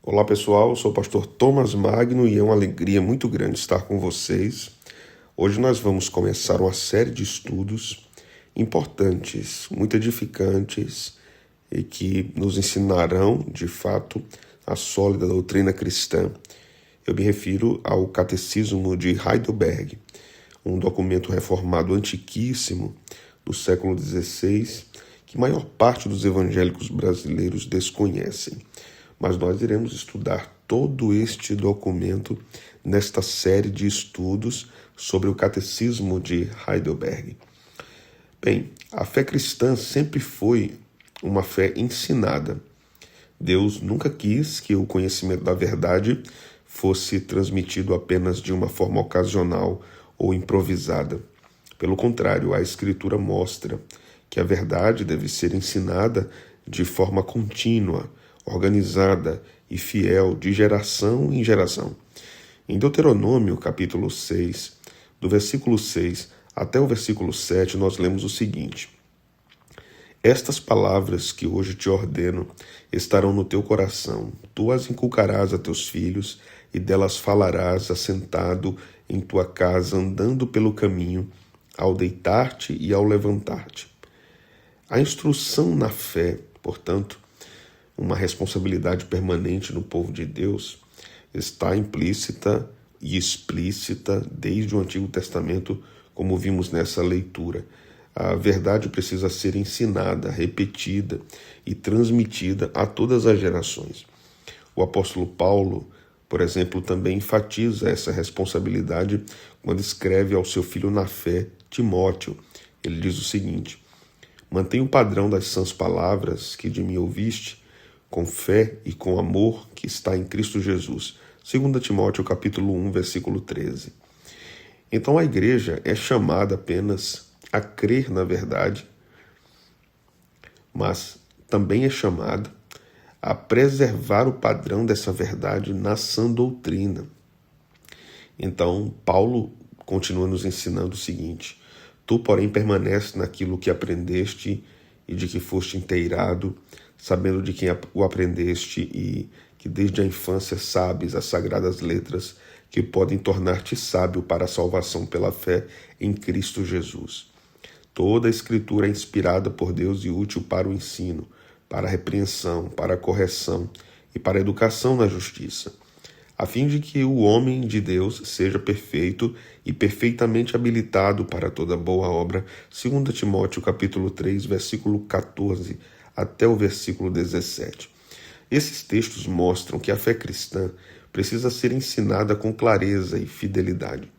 Olá pessoal, eu sou o pastor Thomas Magno e é uma alegria muito grande estar com vocês. Hoje nós vamos começar uma série de estudos importantes, muito edificantes e que nos ensinarão, de fato, a sólida doutrina cristã. Eu me refiro ao Catecismo de Heidelberg, um documento reformado antiquíssimo do século XVI, que a maior parte dos evangélicos brasileiros desconhecem. Mas nós iremos estudar todo este documento nesta série de estudos sobre o Catecismo de Heidelberg. Bem, a fé cristã sempre foi uma fé ensinada. Deus nunca quis que o conhecimento da verdade fosse transmitido apenas de uma forma ocasional ou improvisada. Pelo contrário, a Escritura mostra que a verdade deve ser ensinada de forma contínua, organizada e fiel de geração em geração. Em Deuteronômio, capítulo 6, do versículo 6 até o versículo 7, nós lemos o seguinte: Estas palavras que hoje te ordeno estarão no teu coração, tu as inculcarás a teus filhos, e delas falarás assentado em tua casa, andando pelo caminho, ao deitar-te e ao levantar-te. A instrução na fé, portanto, uma responsabilidade permanente no povo de Deus, está implícita e explícita desde o Antigo Testamento, como vimos nessa leitura. A verdade precisa ser ensinada, repetida e transmitida a todas as gerações. O apóstolo Paulo, por exemplo, também enfatiza essa responsabilidade quando escreve ao seu filho na fé, Timóteo. Ele diz o seguinte: mantenha o padrão das sãs palavras que de mim ouviste, com fé e com amor que está em Cristo Jesus. 2 Timóteo capítulo 1, versículo 13. Então a igreja é chamada apenas a crer na verdade, mas também é chamada a preservar o padrão dessa verdade na sã doutrina. Então Paulo continua nos ensinando o seguinte: tu, porém, permanece naquilo que aprendeste e de que foste inteirado, sabendo de quem o aprendeste e que desde a infância sabes as sagradas letras que podem tornar-te sábio para a salvação pela fé em Cristo Jesus. Toda a Escritura é inspirada por Deus e útil para o ensino, para a repreensão, para a correção e para a educação na justiça, a fim de que o homem de Deus seja perfeito e perfeitamente habilitado para toda boa obra. 2 Timóteo capítulo 3, versículo 14 até o versículo 17. Esses textos mostram que a fé cristã precisa ser ensinada com clareza e fidelidade.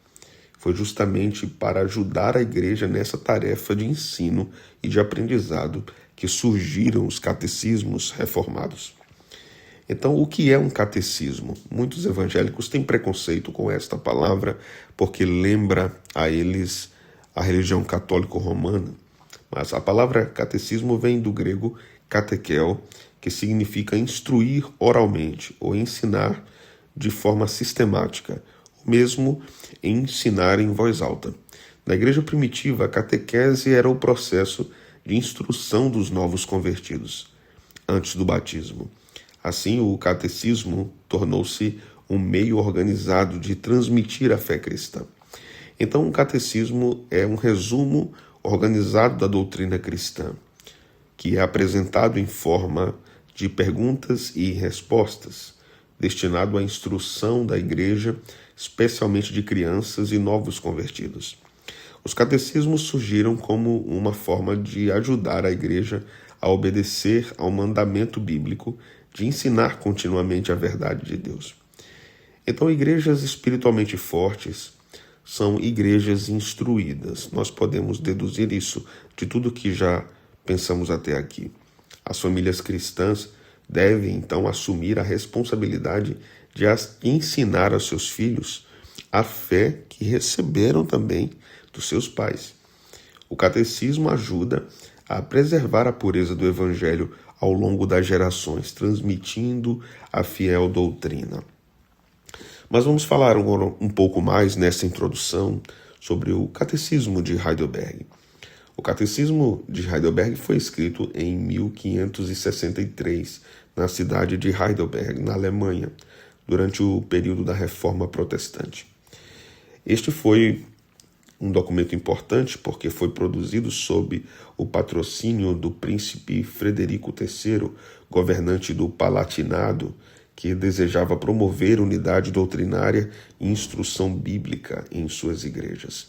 Foi justamente para ajudar a igreja nessa tarefa de ensino e de aprendizado que surgiram os catecismos reformados. Então, o que é um catecismo? Muitos evangélicos têm preconceito com esta palavra porque lembra a eles a religião católico-romana. Mas a palavra catecismo vem do grego katekel, que significa instruir oralmente ou ensinar de forma sistemática, ou mesmo ensinar em voz alta. Na igreja primitiva, a catequese era o processo de instrução dos novos convertidos antes do batismo. Assim, o catecismo tornou-se um meio organizado de transmitir a fé cristã. Então, o catecismo é um resumo organizado da doutrina cristã, que é apresentado em forma de perguntas e respostas, destinado à instrução da igreja, especialmente de crianças e novos convertidos. Os catecismos surgiram como uma forma de ajudar a igreja a obedecer ao mandamento bíblico de ensinar continuamente a verdade de Deus. Então, igrejas espiritualmente fortes são igrejas instruídas. Nós podemos deduzir isso de tudo que já pensamos até aqui. As famílias cristãs devem, então, assumir a responsabilidade de ensinar aos seus filhos a fé que receberam também dos seus pais. O catecismo ajuda a preservar a pureza do evangelho ao longo das gerações, transmitindo a fiel doutrina. Mas vamos falar um pouco mais nessa introdução sobre o Catecismo de Heidelberg. O Catecismo de Heidelberg foi escrito em 1563, na cidade de Heidelberg, na Alemanha, durante o período da Reforma Protestante. Este foi um documento importante porque foi produzido sob o patrocínio do príncipe Frederico III, governante do Palatinado, que desejava promover unidade doutrinária e instrução bíblica em suas igrejas.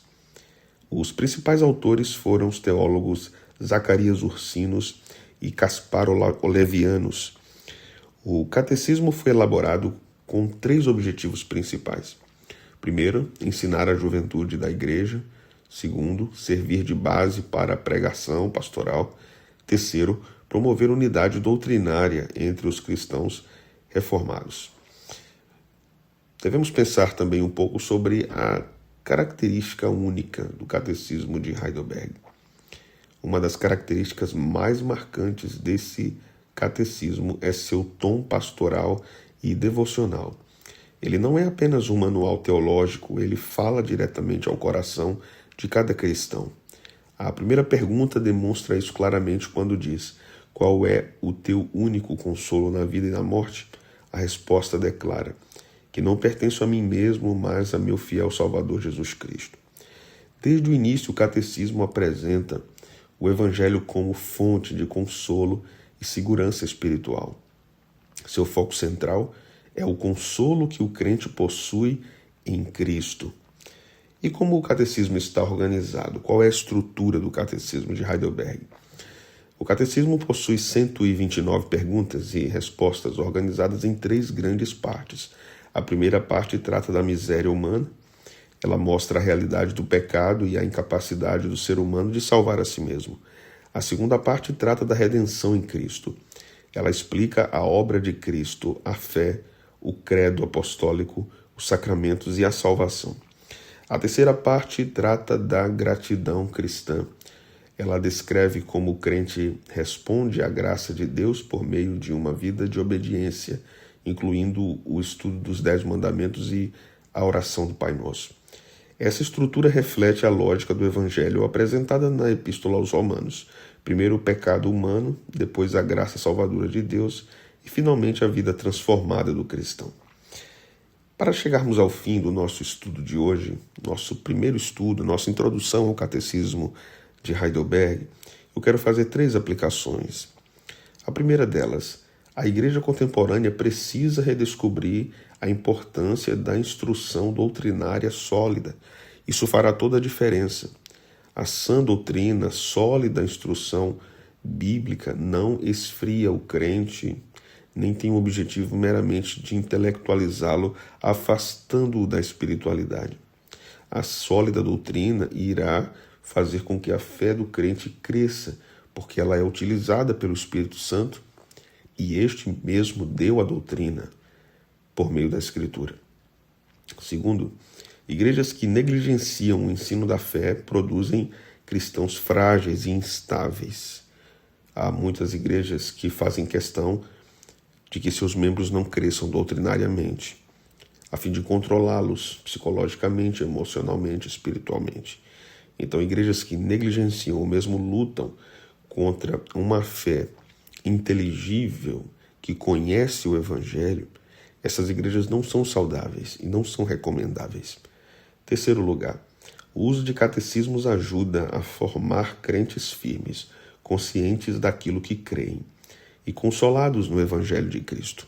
Os principais autores foram os teólogos Zacarias Ursinos e Caspar Olevianus. O catecismo foi elaborado com 3 objetivos principais. Primeiro, ensinar a juventude da igreja. Segundo, servir de base para a pregação pastoral. Terceiro, promover unidade doutrinária entre os cristãos reformados. Devemos pensar também um pouco sobre a característica única do Catecismo de Heidelberg. Uma das características mais marcantes desse catecismo é seu tom pastoral e devocional. Ele não é apenas um manual teológico, ele fala diretamente ao coração de cada cristão. A primeira pergunta demonstra isso claramente quando diz: qual é o teu único consolo na vida e na morte? A resposta declara: que não pertenço a mim mesmo, mas a meu fiel Salvador Jesus Cristo. Desde o início, o catecismo apresenta o Evangelho como fonte de consolo e segurança espiritual. Seu foco central é o consolo que o crente possui em Cristo. E como o catecismo está organizado? Qual é a estrutura do catecismo de Heidelberg? O catecismo possui 129 perguntas e respostas organizadas em 3 grandes partes. A primeira parte trata da miséria humana. Ela mostra a realidade do pecado e a incapacidade do ser humano de salvar a si mesmo. A segunda parte trata da redenção em Cristo. Ela explica a obra de Cristo, a fé, o credo apostólico, os sacramentos e a salvação. A terceira parte trata da gratidão cristã. Ela descreve como o crente responde à graça de Deus por meio de uma vida de obediência, incluindo o estudo dos 10 mandamentos e a oração do Pai Nosso. Essa estrutura reflete a lógica do Evangelho apresentada na Epístola aos Romanos. Primeiro o pecado humano, depois a graça salvadora de Deus e finalmente a vida transformada do cristão. Para chegarmos ao fim do nosso estudo de hoje, nosso primeiro estudo, nossa introdução ao Catecismo de Heidelberg, eu quero fazer 3 aplicações. A primeira delas: a igreja contemporânea precisa redescobrir a importância da instrução doutrinária sólida. Isso fará toda a diferença. A sã doutrina, sólida instrução bíblica, não esfria o crente, nem tem o objetivo meramente de intelectualizá-lo, afastando-o da espiritualidade. A sólida doutrina irá fazer com que a fé do crente cresça, porque ela é utilizada pelo Espírito Santo e este mesmo deu a doutrina por meio da Escritura. Segundo, igrejas que negligenciam o ensino da fé produzem cristãos frágeis e instáveis. Há muitas igrejas que fazem questão de que seus membros não cresçam doutrinariamente, a fim de controlá-los psicologicamente, emocionalmente, espiritualmente. Então, igrejas que negligenciam ou mesmo lutam contra uma fé inteligível que conhece o Evangelho, essas igrejas não são saudáveis e não são recomendáveis. Terceiro lugar, o uso de catecismos ajuda a formar crentes firmes, conscientes daquilo que creem e consolados no Evangelho de Cristo.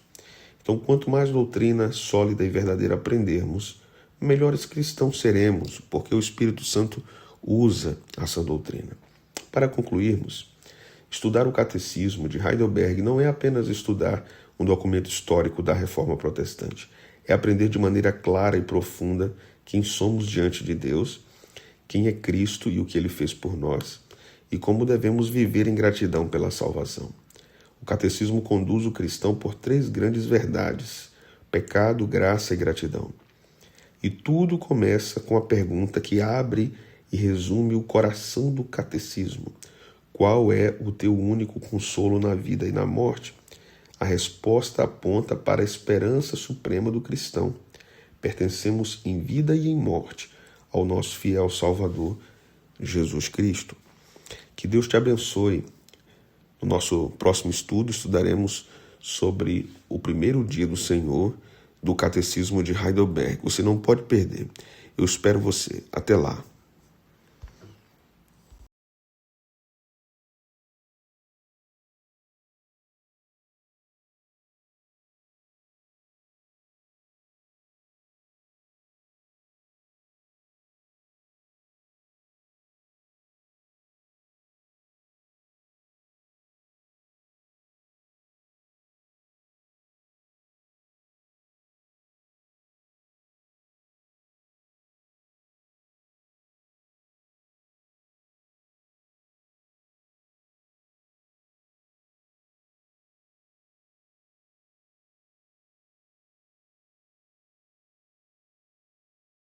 Então, quanto mais doutrina sólida e verdadeira aprendermos, melhores cristãos seremos, porque o Espírito Santo usa essa doutrina. Para concluirmos, estudar o Catecismo de Heidelberg não é apenas estudar um documento histórico da Reforma Protestante. É aprender de maneira clara e profunda quem somos diante de Deus, quem é Cristo e o que Ele fez por nós, e como devemos viver em gratidão pela salvação. O Catecismo conduz o cristão por 3 grandes verdades: pecado, graça e gratidão. E tudo começa com a pergunta que abre e resume o coração do catecismo: qual é o teu único consolo na vida e na morte? A resposta aponta para a esperança suprema do cristão. Pertencemos em vida e em morte ao nosso fiel Salvador, Jesus Cristo. Que Deus te abençoe. No nosso próximo estudo, estudaremos sobre o primeiro dia do Senhor do Catecismo de Heidelberg. Você não pode perder. Eu espero você. Até lá.